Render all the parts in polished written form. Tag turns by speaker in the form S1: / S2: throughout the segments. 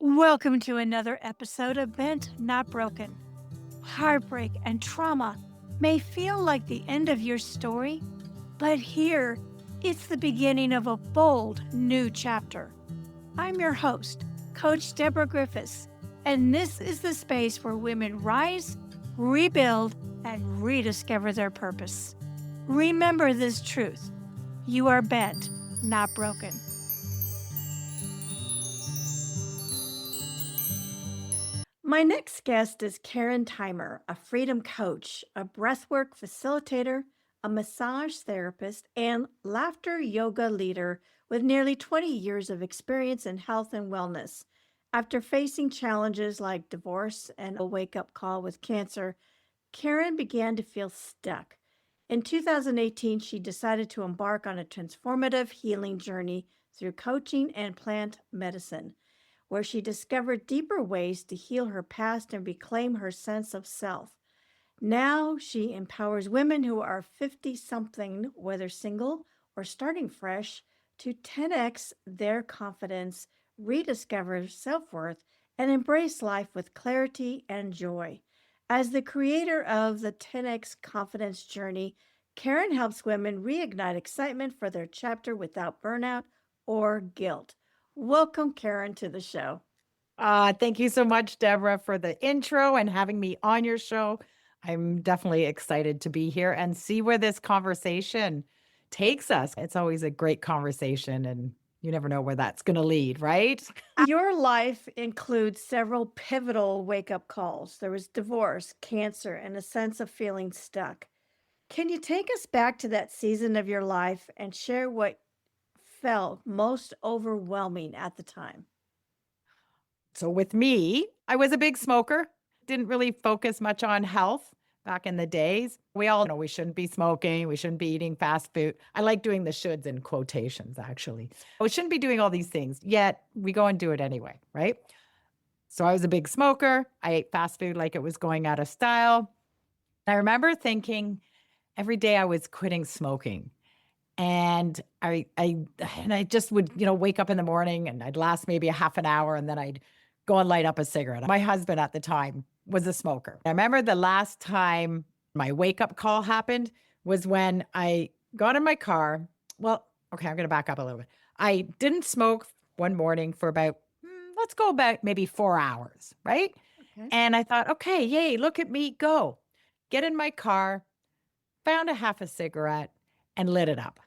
S1: Welcome to another episode of Bent Not Broken. Heartbreak and trauma may feel like the end of your story, but here it's the beginning of a bold new chapter. I'm your host, Coach Deborah Griffiths, and this is the space where women rise, rebuild, and rediscover their purpose. Remember this truth: you are bent, not broken. My next guest is Karen Theimer, a freedom coach, a breathwork facilitator, a massage therapist, and laughter yoga leader with nearly 20 years of experience in health and wellness. After facing challenges like divorce and a wake up call with cancer, Karen began to feel stuck. In 2018, she decided to embark on a transformative healing journey through coaching and plant medicine, where she discovered deeper ways to heal her past and reclaim her sense of self. Now she empowers women who are 50 something, whether single or starting fresh, to 10x their confidence, rediscover self worth, and embrace life with clarity and joy. As the creator of the 10x Confidence Journey, Karen helps women reignite excitement for their chapter without burnout or guilt. Welcome, Karen, to the show.
S2: Thank you so much, Deborah, for the intro and having me on your show. I'm definitely excited to be here and see where this conversation takes us. It's always a great conversation, and you never know where that's going to lead, right?
S1: Your life includes several pivotal wake up calls. There was divorce, cancer, and a sense of feeling stuck. Can you take us back to that season of your life and share what felt most overwhelming at the time?
S2: So, with me, I was a big smoker, didn't really focus much on health back in the days. We all know we shouldn't be smoking, we shouldn't be eating fast food. I like doing the shoulds in quotations, actually. We shouldn't be doing all these things, yet we go and do it anyway, right? So I was a big smoker. I ate fast food like it was going out of style. I remember thinking every day I was quitting smoking. And I just would, wake up in the morning and I'd last maybe a half an hour and then I'd go and light up a cigarette. My husband at the time was a smoker. I remember the last time my wake up call happened was when I got in my car. Well, okay, I'm going to back up a little bit. I didn't smoke one morning for about, let's go about maybe 4 hours, right?
S1: Okay.
S2: And I thought, okay, yay, look at me go. Get in my car, found a half a cigarette and lit it up.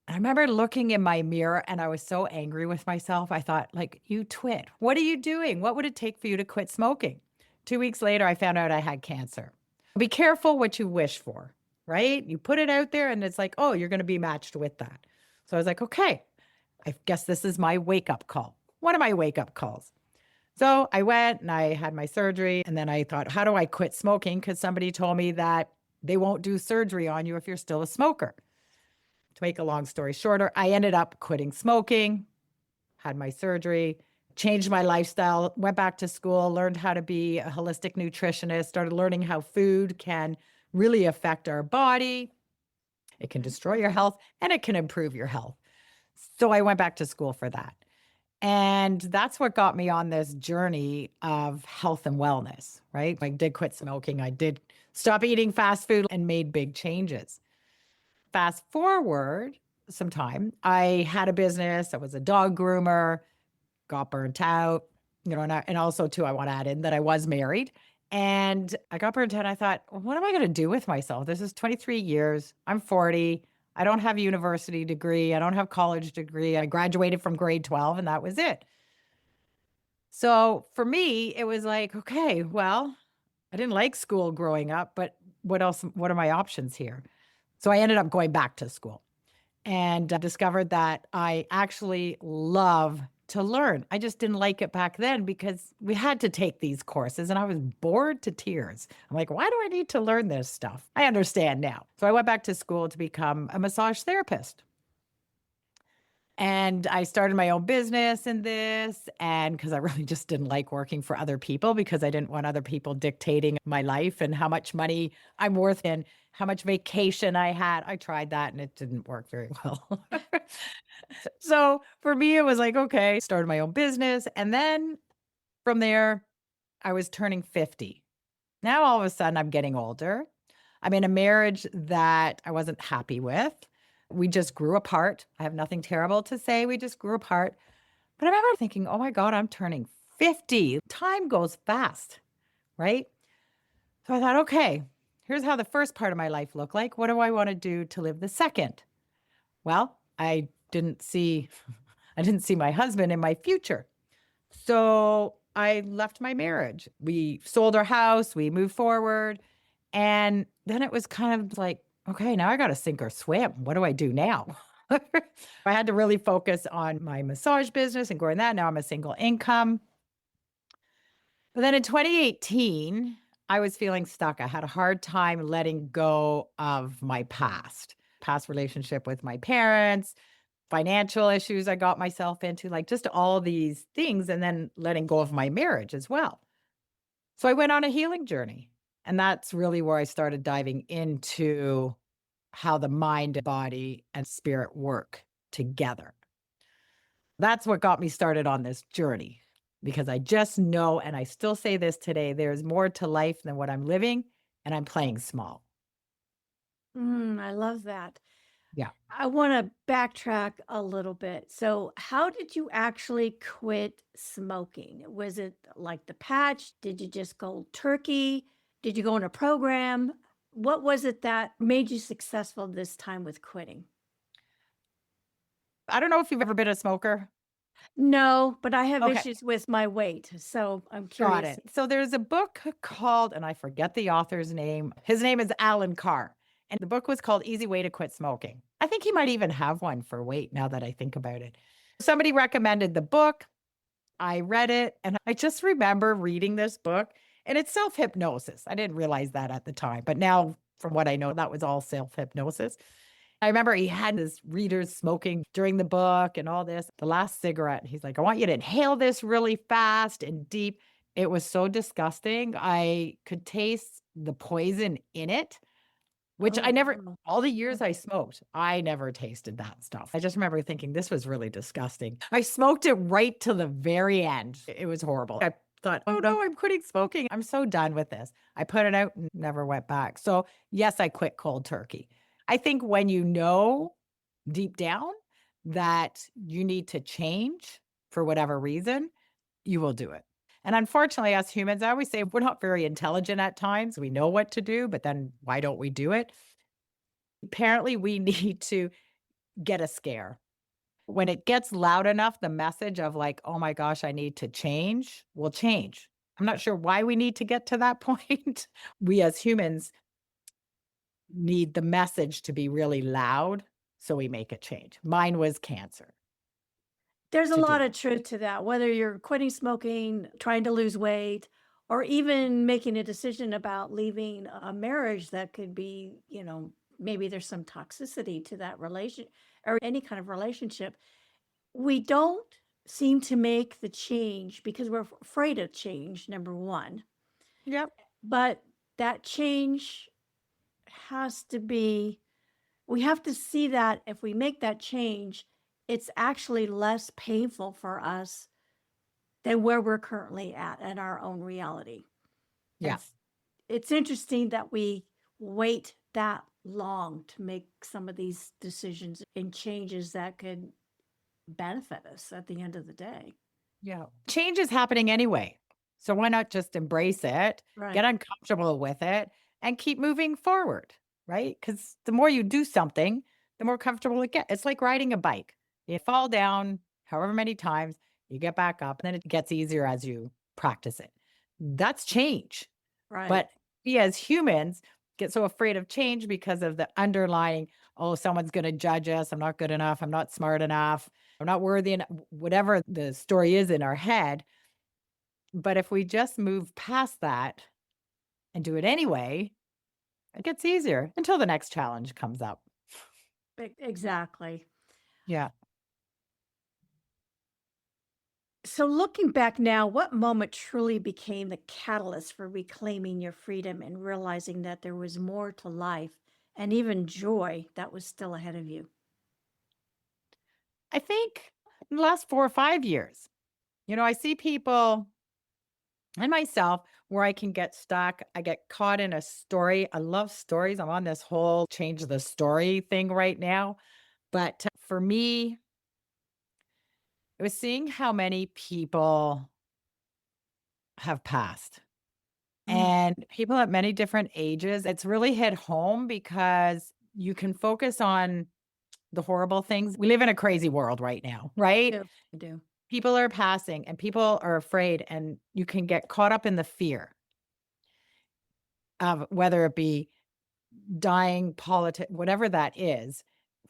S2: I remember looking in my mirror and I was so angry with myself. I thought, like, you twit. What are you doing? What would it take for you to quit smoking? 2 weeks later, I found out I had cancer. Be careful what you wish for, right? You put it out there and it's like, oh, you're going to be matched with that. So I was like, okay, I guess this is my wake up call. One of my wake up calls. So I went and I had my surgery. And then I thought, how do I quit smoking? Because somebody told me that they won't do surgery on you if you're still a smoker. To make a long story shorter, I ended up quitting smoking, had my surgery, changed my lifestyle, went back to school, learned how to be a holistic nutritionist, started learning how food can really affect our body. It can destroy your health and it can improve your health. So I went back to school for that. And that's what got me on this journey of health and wellness, right? I did quit smoking. I did stop eating fast food and made big changes. Fast forward some time, I had a business. I was a dog groomer, got burnt out, and also too, I want to add in that I was married and I got burnt out. I thought, what am I going to do with myself? This is 23 years. I'm 40. I don't have a university degree. I don't have college degree. I graduated from grade 12 and that was it. So for me, it was like, okay, well, I didn't like school growing up, but what else? What are my options here? So I ended up going back to school and discovered that I actually love to learn. I just didn't like it back then because we had to take these courses and I was bored to tears. I'm like, why do I need to learn this stuff? I understand now. So I went back to school to become a massage therapist. And I started my own business in this, and because I really just didn't like working for other people because I didn't want other people dictating my life and how much money I'm worth and how much vacation I had. I tried that and it didn't work very well. So for me, it was like, okay, started my own business. And then from there, I was turning 50. Now all of a sudden, I'm getting older. I'm in a marriage that I wasn't happy with. We just grew apart. I have nothing terrible to say. We just grew apart. But I remember thinking, oh my God, I'm turning 50. Time goes fast, right? So I thought, okay, here's how the first part of my life looked like. What do I want to do to live the second? Well, I didn't see my husband in my future. So I left my marriage. We sold our house, we moved forward. And then it was kind of like, okay, now I got to sink or swim. What do I do now? I had to really focus on my massage business and growing that. Now I'm a single income. But then in 2018, I was feeling stuck. I had a hard time letting go of my past relationship with my parents, financial issues I got myself into, like just all these things, and then letting go of my marriage as well. So I went on a healing journey. And that's really where I started diving into how the mind, body, and spirit work together. That's what got me started on this journey because I just know, and I still say this today, there's more to life than what I'm living, and I'm playing small.
S1: I love that.
S2: Yeah.
S1: I want to backtrack a little bit. So, how did you actually quit smoking? Was it like the patch? Did you just go turkey? Did you go in a program? What was it that made you successful this time with quitting?
S2: I don't know if you've ever been a smoker.
S1: No, but I have
S2: Okay.
S1: issues with my weight. So, I'm
S2: Got
S1: curious.
S2: it. So there's a book called, and I forget the author's name. His name is Alan Carr. And the book was called Easy Way to Quit Smoking. I think he might even have one for weight now that I think about it. Somebody recommended the book. I read it and I just remember reading this book and it's self hypnosis. I didn't realize that at the time, but now from what I know, that was all self hypnosis. I remember he had his readers smoking during the book and all this. The last cigarette, he's like, I want you to inhale this really fast and deep. It was so disgusting. I could taste the poison in it, which
S1: Oh,
S2: I never,
S1: wow.
S2: all the years I
S1: Okay.
S2: smoked, I never tasted that stuff. I just remember thinking this was really disgusting. I smoked it right till the very end. It was horrible. I thought, oh no, I'm quitting smoking. I'm so done with this. I put it out and never went back. So, yes, I quit cold turkey. I think when you know deep down that you need to change for whatever reason, you will do it. And unfortunately, as humans, I always say we're not very intelligent at times. We know what to do, but then why don't we do it? Apparently, we need to get a scare. When it gets loud enough, the message of like, oh my gosh, I need to change will change. I'm not sure why we need to get to that point. We as humans need the message to be really loud so we make a change. Mine was cancer
S1: There's a
S2: to
S1: lot
S2: do
S1: of
S2: it.
S1: truth to that, whether you're quitting smoking, trying to lose weight, or even making a decision about leaving a marriage that could be, maybe there's some toxicity to that relation or any kind of relationship. We don't seem to make the change because we're afraid of change, number one.
S2: Yep.
S1: But that change has to be, we have to see that if we make that change, it's actually less painful for us than where we're currently at in our own reality. And
S2: Yeah.
S1: it's interesting that we wait that long to make some of these decisions and changes that could benefit us at the end of the day.
S2: Yeah. Change is happening anyway. So why not just embrace it, get
S1: Right.
S2: uncomfortable with it, and keep moving forward, right? Because the more you do something, the more comfortable it gets. It's like riding a bike. You fall down however many times, you get back up, and then it gets easier as you practice it. That's change.
S1: Right.
S2: But we as humans get so afraid of change because of the underlying, oh, someone's going to judge us. I'm not good enough. I'm not smart enough. I'm not worthy enough. Whatever the story is in our head. But if we just move past that and do it anyway, it gets easier until the next challenge comes up.
S1: Exactly.
S2: Yeah.
S1: So, looking back now, what moment truly became the catalyst for reclaiming your freedom and realizing that there was more to life and even joy that was still ahead of you?
S2: I think in the last 4 or 5 years, I see people and myself where I can get stuck. I get caught in a story. I love stories. I'm on this whole change the story thing right now. But for me, it was seeing how many people have passed
S1: Mm,
S2: and people at many different ages. It's really hit home because you can focus on the horrible things. We live in a crazy world right now, right?
S1: do. I do.
S2: People are passing and people are afraid, and you can get caught up in the fear of whether it be dying, whatever that is.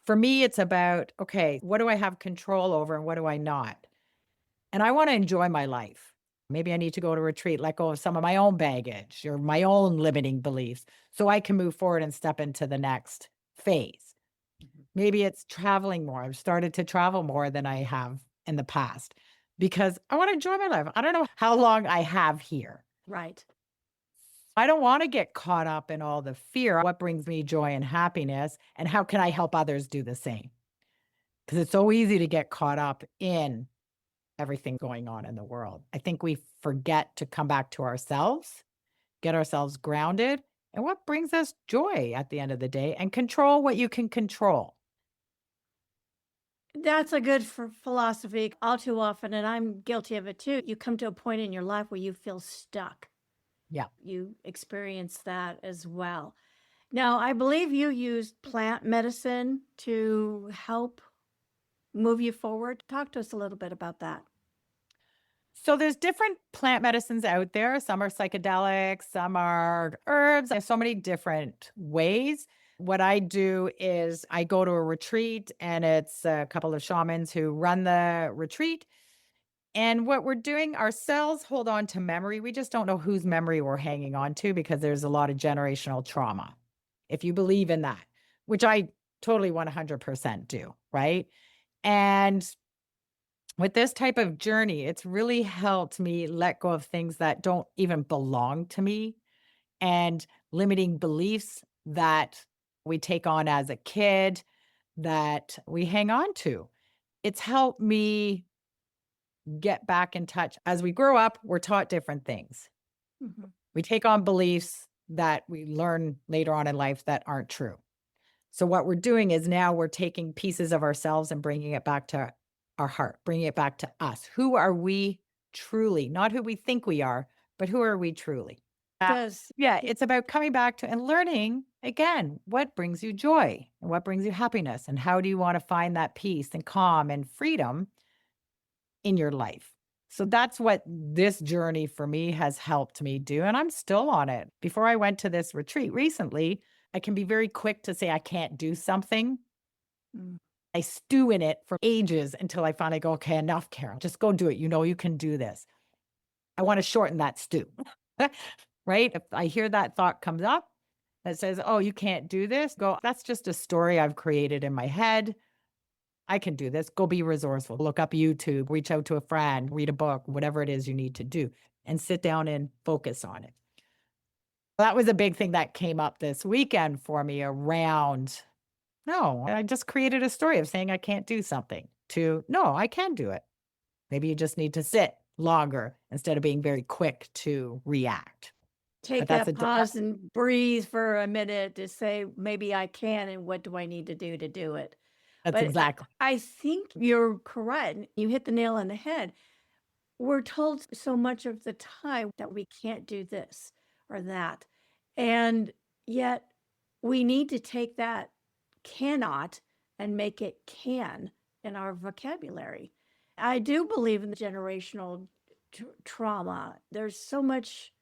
S2: For me, it's about, okay, what do I have control over and what do I not? And I want to enjoy my life. Maybe I need to go to retreat, let go of some of my own baggage or my own limiting beliefs so I can move forward and step into the next phase.
S1: Mhm.
S2: Maybe it's traveling more. I've started to travel more than I have in the past because I want to enjoy my life. I don't know how long I have here.
S1: Right.
S2: I don't want to get caught up in all the fear. What brings me joy and happiness? And how can I help others do the same? Because it's so easy to get caught up in everything going on in the world. I think we forget to come back to ourselves, get ourselves grounded, and what brings us joy at the end of the day, and control what you can control.
S1: That's a good philosophy. All too often, and I'm guilty of it too, you come to a point in your life where you feel stuck.
S2: Yeah.
S1: You experience that as well. Now, I believe you used plant medicine to help move you forward. Talk to us a little bit about that.
S2: So there's different plant medicines out there. Some are psychedelics, some are herbs. There's so many different ways. What I do is I go to a retreat and it's a couple of shamans who run the retreat. And what we're doing, our cells hold on to memory. We just don't know whose memory we're hanging on to because there's a lot of generational trauma. If you believe in that, which I totally 100% do, right? And with this type of journey, it's really helped me let go of things that don't even belong to me and limiting beliefs that we take on as a kid that we hang on to. It's helped me get back in touch. As we grow up, we're taught different things.
S1: Mhm.
S2: We take on beliefs that we learn later on in life that aren't true. So what we're doing is now we're taking pieces of ourselves and bringing it back to our heart, bringing it back to us. Who are we truly? Not who we think we are, but who are we truly?
S1: Does
S2: Yeah,
S1: it
S2: it's about coming back to and learning again what brings you joy and what brings you happiness and how do you want to find that peace and calm and freedom in your life. So that's what this journey for me has helped me do. And I'm still on it. Before I went to this retreat recently, I can be very quick to say I can't do something.
S1: mm,
S2: I stew in it for ages until I finally go, okay, enough, Carol. Just go do it. You know, you can do this. I want to shorten that stew, right? If I hear that thought comes up that says, oh, you can't do this, go, that's just a story I've created in my head. I can do this. Go be resourceful. Look up YouTube, reach out to a friend, read a book, whatever it is you need to do, and sit down and focus on it. That was a big thing that came up this weekend for me around, no, I just created a story of saying I can't do something to, no, I can do it. Maybe you just need to sit longer instead of being very quick to react. But
S1: take
S2: that's
S1: that pause and breathe for a minute to say, maybe I can, and what do I need to do it?
S2: that's
S1: But
S2: exactly.
S1: I think you're correct. You hit the nail on the head. We're told so much of the time that we can't do this or that. And yet we need to take that cannot and make it can in our vocabulary. I do believe in the generational trauma. There's so much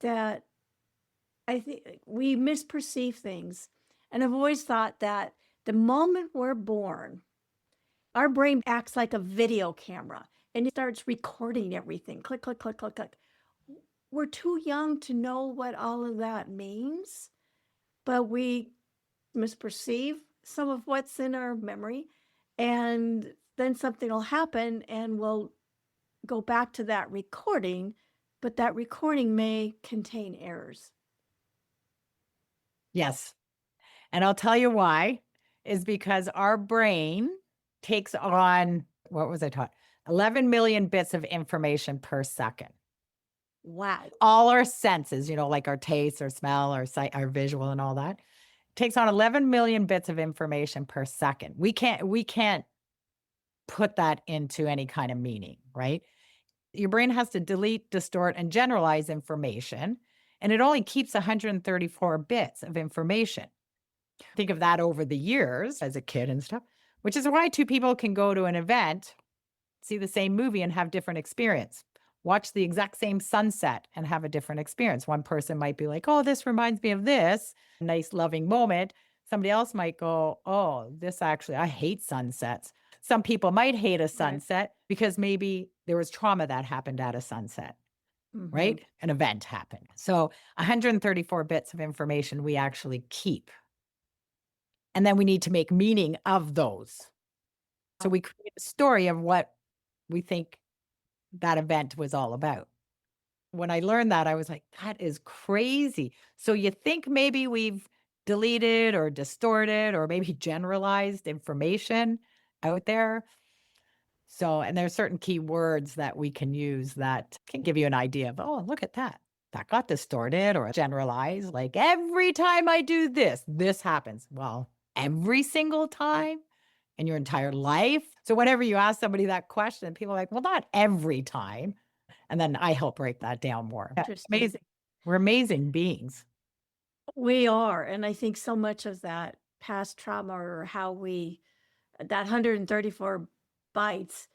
S1: that I think we misperceive things. And I've always thought that the moment we're born, our brain acts like a video camera and it starts recording everything. Click, click, click, click, click. We're too young to know what all of that means, but we misperceive some of what's in our memory. And then something will happen and we'll go back to that recording, but that recording may contain errors.
S2: Yes. And I'll tell you why, is because our brain takes on, what was I taught? 11 million bits of information per second.
S1: Wow.
S2: All our senses, like our taste, our smell, our sight, our visual and all that, takes on 11 million bits of information per second. We can't put that into any kind of meaning, right? Your brain has to delete, distort, and generalize information, and it only keeps 134 bits of information. Think of that over the years as a kid and stuff, which is why two people can go to an event, see the same movie and have different experience. Watch the exact same sunset and have a different experience. One person might be like, "Oh, this reminds me of this nice loving moment." Somebody else might go, "Oh, this actually, I hate sunsets." Some people might hate a
S1: Right.
S2: sunset because maybe there was trauma that happened at a sunset,
S1: Hmm.
S2: right? An event happened. So 134 bits of information we actually keep. And then we need to make meaning of those. So we create a story of what we think that event was all about. When I learned that, I was like, that is crazy. So you think maybe we've deleted or distorted or maybe generalized information out there. So, and there's certain key words that we can use that can give you an idea of, oh, look at that. That got distorted or generalized. Like every time I do this, this happens. Well, every single time in your entire life. So, whenever you ask somebody that question, people are like, well, not every time. And then I help break that down more. Yeah, it's
S1: Interesting.
S2: amazing. We're amazing beings.
S1: We are. And I think so much of that past trauma or how that 134 bites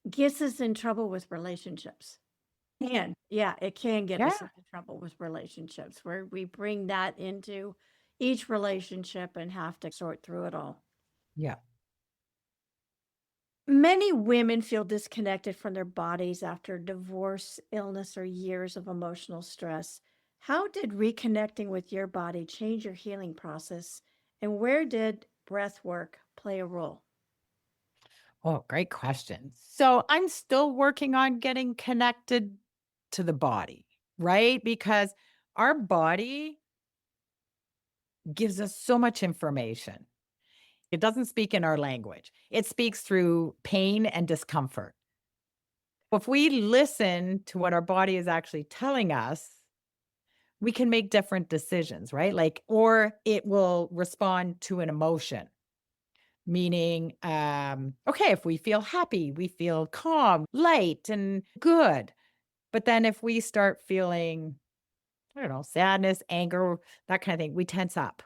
S1: gets us in trouble with relationships. Yeah, it can get us
S2: Yeah.
S1: into trouble with relationships where we bring that into each relationship and have to sort through it all.
S2: Yeah.
S1: Many women feel disconnected from their bodies after divorce, illness, or years of emotional stress. How did reconnecting with your body change your healing process? And where did breath work play a role?
S2: Oh, great question. So I'm still working on getting connected to the body, right? Because our body gives us so much information. It doesn't speak in our language, it speaks through pain and discomfort. If we listen to what our body is actually telling us, we can make different decisions, right? Like, or it will respond to an emotion. Meaning, okay, if we feel happy, we feel calm, light, and good. But then if we start feeling, I don't know, sadness, anger, that kind of thing, we tense up,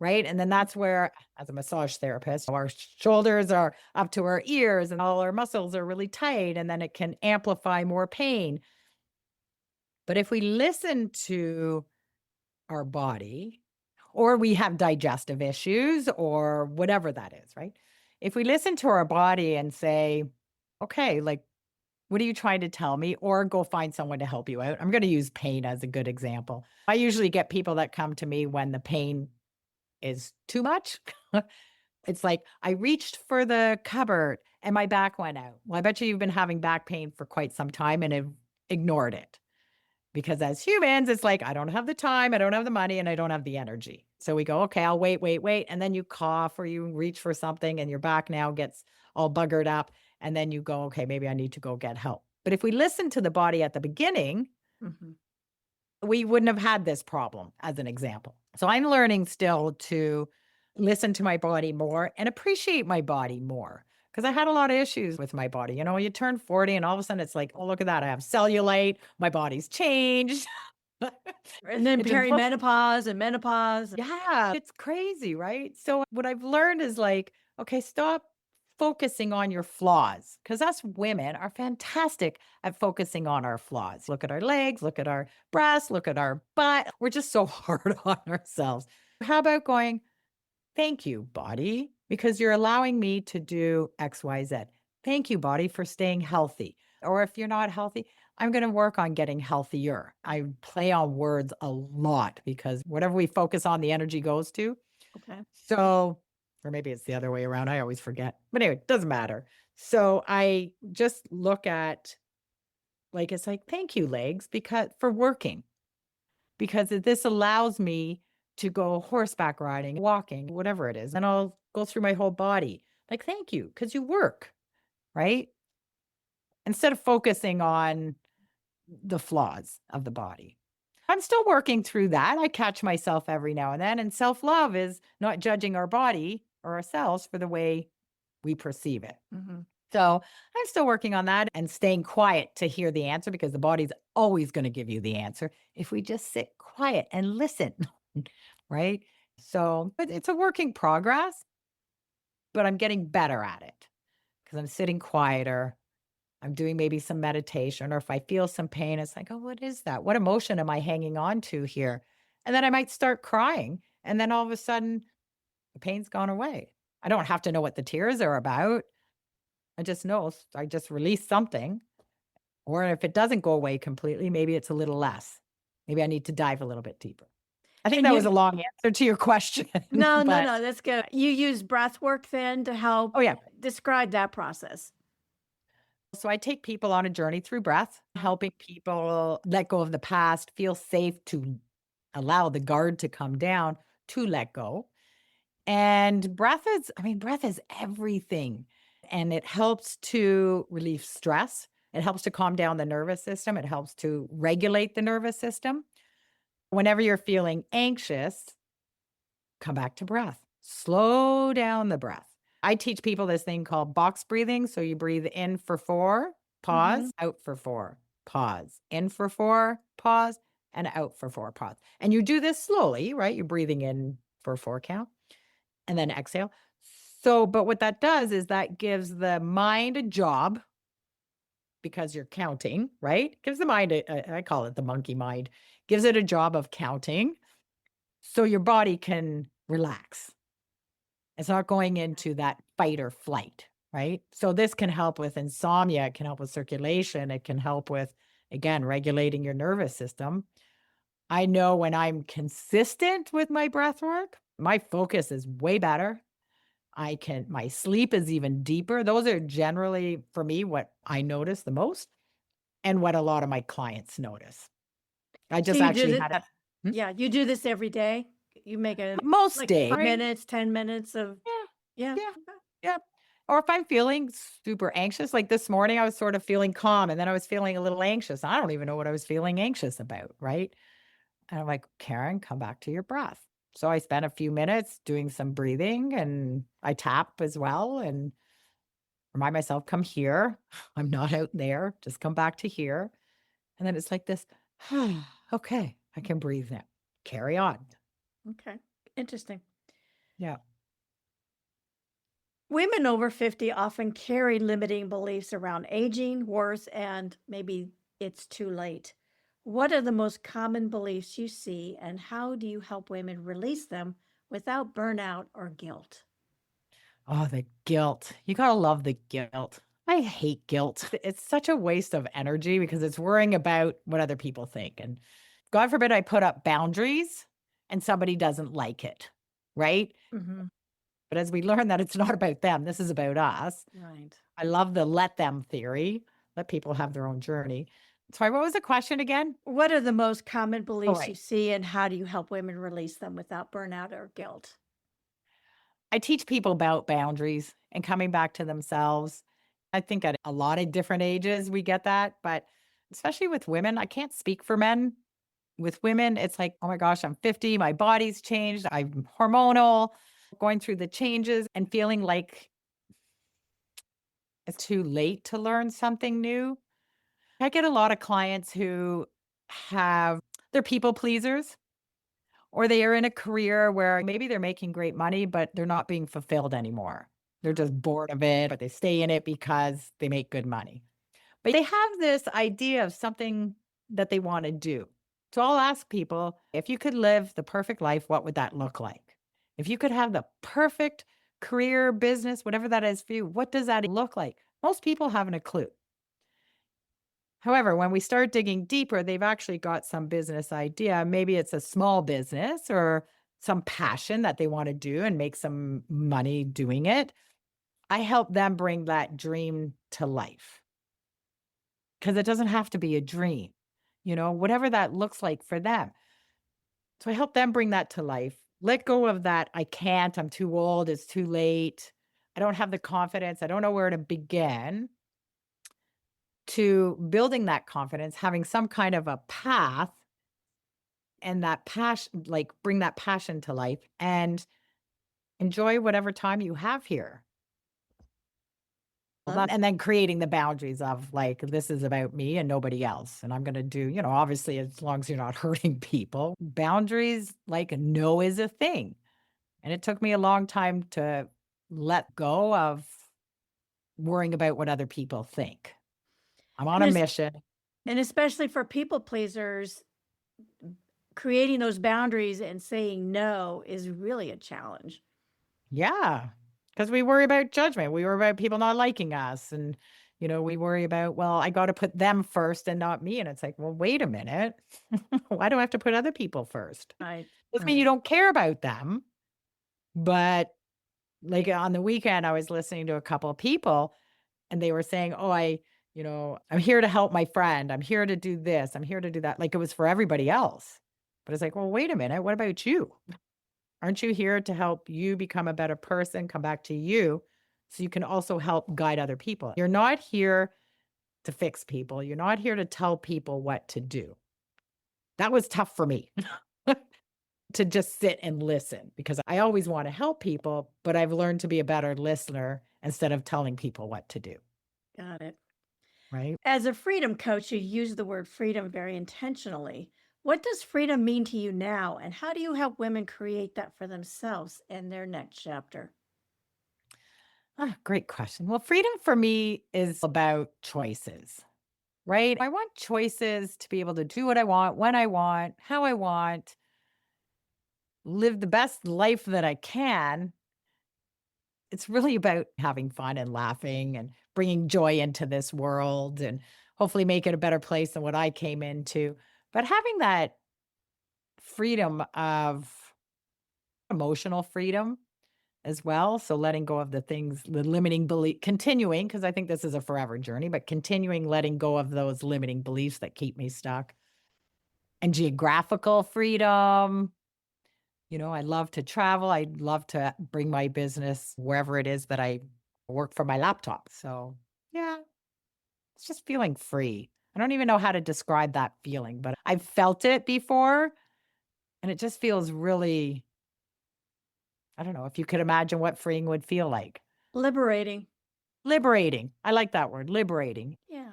S2: right? And then that's where, as a massage therapist, our shoulders are up to our ears and all our muscles are really tight, and then it can amplify more pain. But if we listen to our body, or we have digestive issues, or whatever that is, right? If we listen to our body and say, okay, like, what are you trying to tell me? Or go find someone to help you out. I'm going to use pain as a good example. I usually get people that come to me when the pain is too much. It's like, I reached for the cupboard and my back went out. Well, I bet you've been having back pain for quite some time and have ignored it. Because as humans, it's like, I don't have the time, I don't have the money, and I don't have the energy. So we go, okay, I'll wait, wait, wait. And then you cough or you reach for something and your back now gets all buggered up. And then you go, okay, maybe I need to go get help. But if we listen to the body at the beginning,
S1: Mhm.
S2: we wouldn't have had this problem, as an example. So I'm learning still to listen to my body more and appreciate my body more. Because I had a lot of issues with my body. You turn 40 and all of a sudden it's like, oh, look at that. I have cellulite. My body's changed.
S1: And then
S2: It just looks,
S1: perimenopause and menopause.
S2: yeah, it's crazy, right? So what I've learned is like, okay, stop focusing on your flaws because us women are fantastic at focusing on our flaws. Look at our legs, look at our breasts, look at our butt. We're just so hard on ourselves. How about going, thank you, body, because you're allowing me to do XYZ. Thank you, body, for staying healthy. Or if you're not healthy, I'm going to work on getting healthier. I play on words a lot because whatever we focus on, the energy goes to.
S1: Okay.
S2: So, or maybe it's the other way around. I always forget. But anyway, it doesn't matter. So I just look at like, it's like, thank you, legs, because for working, because this allows me to go horseback riding, walking, whatever it is. And I'll go through my whole body. Like, thank you, because you work, right? Instead of focusing on the flaws of the body. I'm still working through that. I catch myself every now and then. And self love is not judging our body or ourselves for the way we perceive it.
S1: Mhm.
S2: So I'm still working on that and staying quiet to hear the answer because the body's always going to give you the answer if we just sit quiet and listen. Right. So it's a work in progress, but I'm getting better at it because I'm sitting quieter. I'm doing maybe some meditation, or if I feel some pain, it's like, oh, what is that? What emotion am I hanging on to here? And then I might start crying. And then all of a sudden, the pain's gone away. I don't have to know what the tears are about. I just know I just released something. Or if it doesn't go away completely, maybe it's a little less. Maybe I need to dive a little bit deeper. I think
S1: And
S2: that was a
S1: you
S2: long answer to your question,
S1: No, no,
S2: but
S1: no, that's good. You use breath work then to help
S2: oh, yeah.
S1: describe that process.
S2: So I take people on a journey through breath, helping people let go of the past, feel safe to allow the guard to come down to let go. And breath is everything. And it helps to relieve stress. It helps to calm down the nervous system. It helps to regulate the nervous system. Whenever you're feeling anxious, come back to breath. Slow down the breath. I teach people this thing called box breathing. So you breathe in for 4,
S1: Mhm.
S2: pause, out for 4, pause, in for 4, pause, and out for 4, pause. And you do this slowly, right? You're breathing in for a 4 count and then exhale. So, but what that does is that gives the mind a job because you're counting, right? Gives the mind, I call it the monkey mind, gives it a job of counting so your body can relax. It's not going into that fight or flight, right? So this can help with insomnia, it can help with circulation, it can help with, again, regulating your nervous system. I know when I'm consistent with my breath work, my focus is way better. My sleep is even deeper. Those are generally for me what I notice the most and what a lot of my clients notice. I
S1: So
S2: just
S1: you do
S2: actually
S1: this
S2: had a Hmm?
S1: Yeah, you do this every day? You make a
S2: Most
S1: like
S2: days,
S1: 5
S2: right?
S1: minutes, 10 minutes of
S2: Yeah,
S1: yeah,
S2: yeah.
S1: okay.
S2: Yep. Or if I'm feeling super anxious, like this morning, I was sort of feeling calm and then I was feeling a little anxious. I don't even know what I was feeling anxious about. Right. And I'm like, Karen, come back to your breath. So I spent a few minutes doing some breathing and I tap as well and remind myself, come here. I'm not out there. Just come back to here. And then it's like this, okay, I can breathe now. Carry on.
S1: Okay. Interesting.
S2: Yeah.
S1: Women over 50 often carry limiting beliefs around aging, worth, and maybe it's too late. What are the most common beliefs you see, and how do you help women release them without burnout or guilt?
S2: Oh, the guilt. You gotta love the guilt. I hate guilt. It's such a waste of energy because it's worrying about what other people think. And God forbid I put up boundaries and somebody doesn't like it. Right.
S1: Hmm.
S2: But as we learn that it's not about them, this is about us.
S1: Right.
S2: I love the let them theory. Let people have their own journey. Sorry, what was the question again?
S1: What are the most common
S2: Oh,
S1: beliefs you
S2: right.
S1: see, and how do you help women release them without burnout or guilt?
S2: I teach people about boundaries and coming back to themselves. I think at a lot of different ages we get that, but especially with women, I can't speak for men. With women, it's like, oh my gosh, I'm 50, my body's changed, I'm hormonal, going through the changes and feeling like it's too late to learn something new. I get a lot of clients who have they're people pleasers or they are in a career where maybe they're making great money, but they're not being fulfilled anymore. They're just bored of it, but they stay in it because they make good money. But they have this idea of something that they want to do. So I'll ask people if you could live the perfect life, what would that look like? If you could have the perfect career, business, whatever that is for you, what does that look like? Most people haven't a clue. However, when we start digging deeper, they've actually got some business idea. Maybe it's a small business or some passion that they want to do and make some money doing it. I help them bring that dream to life because it doesn't have to be a dream, whatever that looks like for them. So I help them bring that to life. Let go of that. I can't. I'm too old. It's too late. I don't have the confidence. I don't know where to begin to building that confidence, having some kind of a path and that passion, like bring that passion to life and enjoy whatever time you have here. Well,
S1: Love
S2: and then creating the boundaries of like, this is about me and nobody else. And I'm going to do, obviously, as long as you're not hurting people, boundaries, like no is a thing. And it took me a long time to let go of worrying about what other people think. I'm on
S1: and
S2: a
S1: es
S2: mission.
S1: and especially for people pleasers, creating those boundaries and saying no is really a challenge.
S2: Yeah. Because we worry about judgment. We worry about people not liking us. And, we worry about, well, I got to put them first and not me. And it's like, well, wait a minute. Why do I have to put other people first?
S1: Right,
S2: Doesn't mean you
S1: right.
S2: don't care about them. But like on the weekend, I was listening to a couple of people and they were saying, oh, I'm here to help my friend. I'm here to do this. I'm here to do that. Like it was for everybody else. But it's like, well, wait a minute. What about you? Aren't you here to help you become a better person, come back to you so you can also help guide other people? You're not here to fix people. You're not here to tell people what to do. That was tough for me to just sit and listen because I always want to help people, but I've learned to be a better listener instead of telling people what to do.
S1: Got it.
S2: Right.
S1: As a freedom coach, you use the word freedom very intentionally. What does freedom mean to you now, and how do you help women create that for themselves in their next chapter?
S2: Great question. Well, freedom for me is about choices, right? I want choices to be able to do what I want, when I want, how I want, live the best life that I can. It's really about having fun and laughing and bringing joy into this world and hopefully make it a better place than what I came into. But having that freedom of emotional freedom as well. So letting go of the things, the limiting belief, continuing, because I think this is a forever journey, but continuing letting go of those limiting beliefs that keep me stuck and geographical freedom. I love to travel. I love to bring my business wherever it is that I work from my laptop. So, yeah, it's just feeling free. I don't even know how to describe that feeling, but I've felt it before and it just feels really, I don't know if you could imagine what freeing would feel like.
S1: Liberating.
S2: Liberating. I like that word, liberating.
S1: Yeah.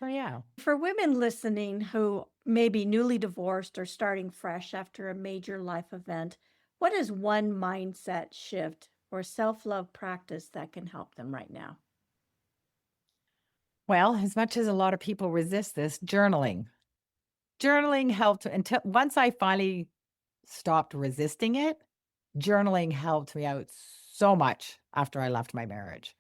S2: So, yeah.
S1: For women listening who may be newly divorced or starting fresh after a major life event, what is one mindset shift or self love practice that can help them right now?
S2: Well, as much as a lot of people resist this, journaling. Journaling helped until once I finally stopped resisting it, journaling helped me out so much after I left my marriage.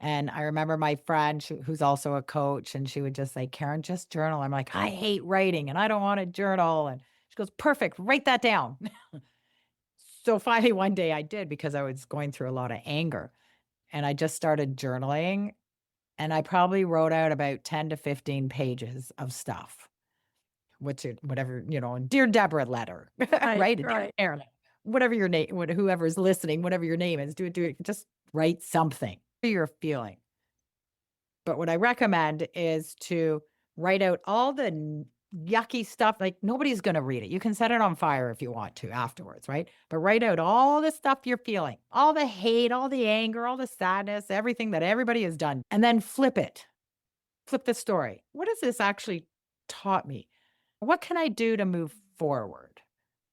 S2: And I remember my friend who's also a coach, and she would just say, Karen, just journal. I'm like, I hate writing and I don't want to journal. And she goes, perfect, write that down. So finally, one day I did because I was going through a lot of anger. And I just started journaling. And I probably wrote out about 10 to 15 pages of stuff. What's your whatever, dear Deborah letter,
S1: Right,
S2: right? A dear
S1: right.
S2: Karen, whatever your name, whoever's listening, whatever your name is, do it. Just write something you're feeling. But what I recommend is to write out all the yucky stuff. Like nobody's going to read it. You can set it on fire if you want to afterwards, right? But write out all the stuff you're feeling, all the hate, all the anger, all the sadness, everything that everybody has done, and then flip it. Flip the story. What has this actually taught me? What can I do to move forward?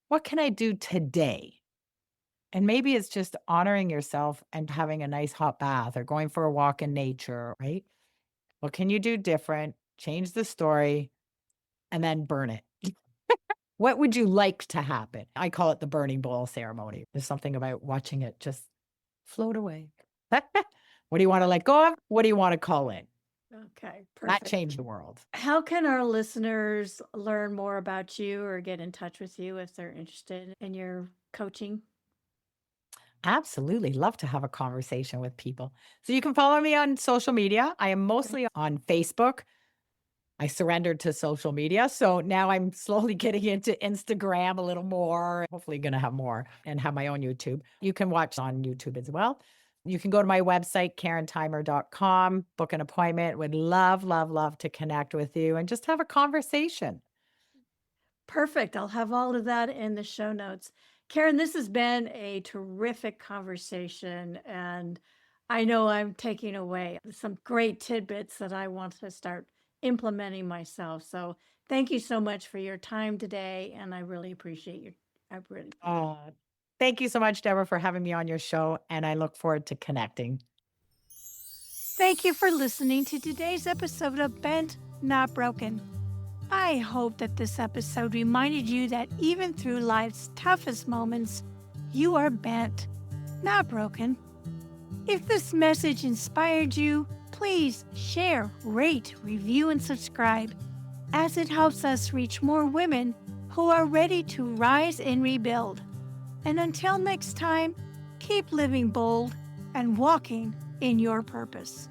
S2: What can I do today? And maybe it's just honoring yourself and having a nice hot bath or going for a walk in nature, right? What can you do different? Change the story and then burn it. What would you like to happen? I call it the burning bowl ceremony. There's something about watching it just float away. What do you want to let go of? What do you want to call in?
S1: Okay,
S2: That
S1: perfect.
S2: changed the world.
S1: How can our listeners learn more about you or get in touch with you if they're interested in your coaching?
S2: Absolutely. Love to have a conversation with people. So you can follow me on social media. I am
S1: Great.
S2: mostly on Facebook. I surrendered to social media. So now I'm slowly getting into Instagram a little more. Hopefully, going to have more and have my own YouTube. You can watch on YouTube as well. You can go to my website, KarenTheimer.com, book an appointment. Would love, love, love to connect with you and just have a conversation.
S1: Perfect. I'll have all of that in the show notes. Karen, this has been a terrific conversation, and I know I'm taking away some great tidbits that I want to start implementing myself. So, thank you so much for your time today, and I really appreciate your. I really appreciate.
S2: Uh, Thank you so much, Deborah, for having me on your show. And I look forward to connecting.
S1: Thank you for listening to today's episode of Bent Not Broken. I hope that this episode reminded you that even through life's toughest moments, you are bent, not broken. If this message inspired you, please share, rate, review, and subscribe, as it helps us reach more women who are ready to rise and rebuild. And until next time, keep living bold and walking in your purpose.